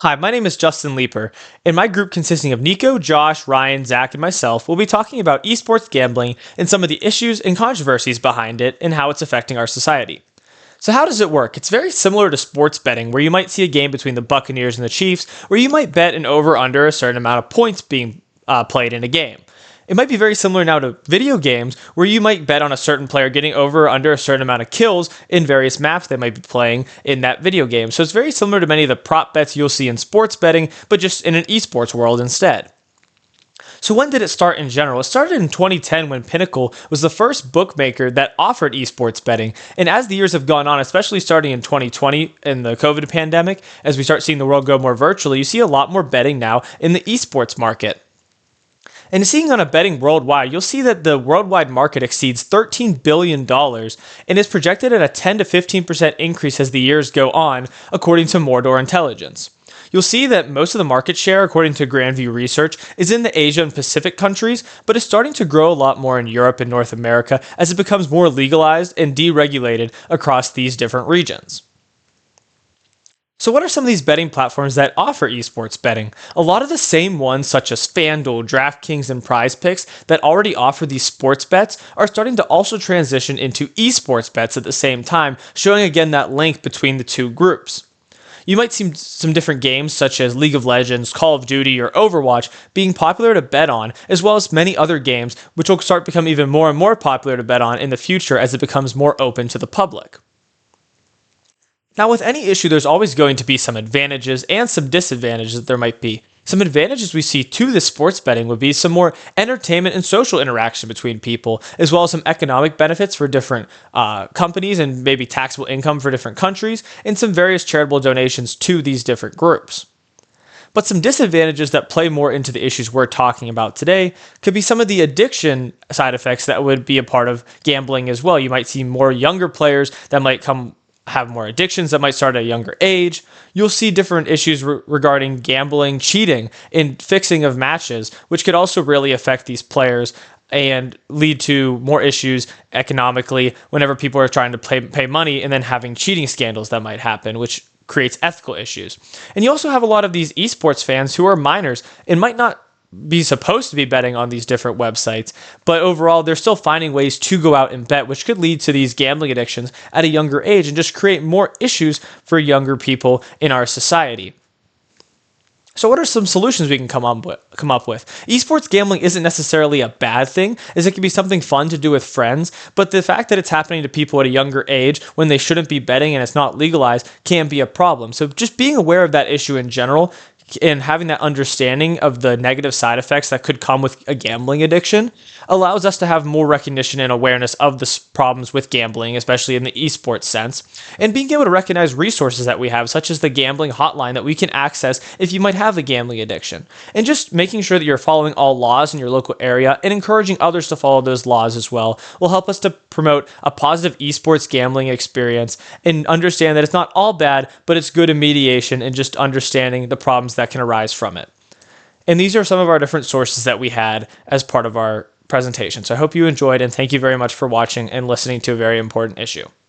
Hi, my name is Justin Leeper, and my group consisting of Niko, Josh, Ryan, Zach, and myself will be talking about esports gambling and some of the issues and controversies behind it and how it's affecting our society. So how does it work? It's very similar to sports betting, where you might see a game between the Buccaneers and the Chiefs, where you might bet an over-under a certain amount of points being played in a game. It might be very similar now to video games, where you might bet on a certain player getting over or under a certain amount of kills in various maps they might be playing in that video game. So it's very similar to many of the prop bets you'll see in sports betting, but just in an esports world instead. So when did it start in general? It started in 2010 when Pinnacle was the first bookmaker that offered esports betting. And as the years have gone on, especially starting in 2020 in the COVID pandemic, as we start seeing the world go more virtually, you see a lot more betting now in the esports market. And seeing on a betting worldwide, you'll see that the worldwide market exceeds $13 billion and is projected at a 10 to 15% increase as the years go on, according to Mordor Intelligence. You'll see that most of the market share, according to Grandview Research, is in the Asia and Pacific countries, but is starting to grow a lot more in Europe and North America as it becomes more legalized and deregulated across these different regions. So what are some of these betting platforms that offer esports betting? A lot of the same ones such as FanDuel, DraftKings, and PrizePicks that already offer these sports bets are starting to also transition into esports bets at the same time, showing again that link between the two groups. You might see some different games such as League of Legends, Call of Duty, or Overwatch being popular to bet on, as well as many other games which will start to become even more and more popular to bet on in the future as it becomes more open to the public. Now, with any issue, there's always going to be some advantages and some disadvantages that there might be. Some advantages we see to this sports betting would be some more entertainment and social interaction between people, as well as some economic benefits for different companies and maybe taxable income for different countries, and some various charitable donations to these different groups. But some disadvantages that play more into the issues we're talking about today could be some of the addiction side effects that would be a part of gambling as well. You might see more younger players that might have more addictions that might start at a younger age. You'll see different issues regarding gambling, cheating, and fixing of matches, which could also really affect these players and lead to more issues economically whenever people are trying to pay money and then having cheating scandals that might happen, which creates ethical issues. And you also have a lot of these esports fans who are minors and might not be supposed to be betting on these different websites, but overall they're still finding ways to go out and bet, which could lead to these gambling addictions at a younger age and just create more issues for younger people in our society. So what are some solutions we can come up with? Esports gambling isn't necessarily a bad thing, as it can be something fun to do with friends, but the fact that it's happening to people at a younger age when they shouldn't be betting and it's not legalized can be a problem. So just being aware of that issue in general and having that understanding of the negative side effects that could come with a gambling addiction allows us to have more recognition and awareness of the problems with gambling, especially in the esports sense, and being able to recognize resources that we have, such as the gambling hotline that we can access if you might have a gambling addiction, and just making sure that you're following all laws in your local area and encouraging others to follow those laws as well will help us to promote a positive esports gambling experience and understand that it's not all bad, but it's good in mediation and just understanding the problems that can arise from it. And these are some of our different sources that we had as part of our presentation. So I hope you enjoyed, and thank you very much for watching and listening to a very important issue.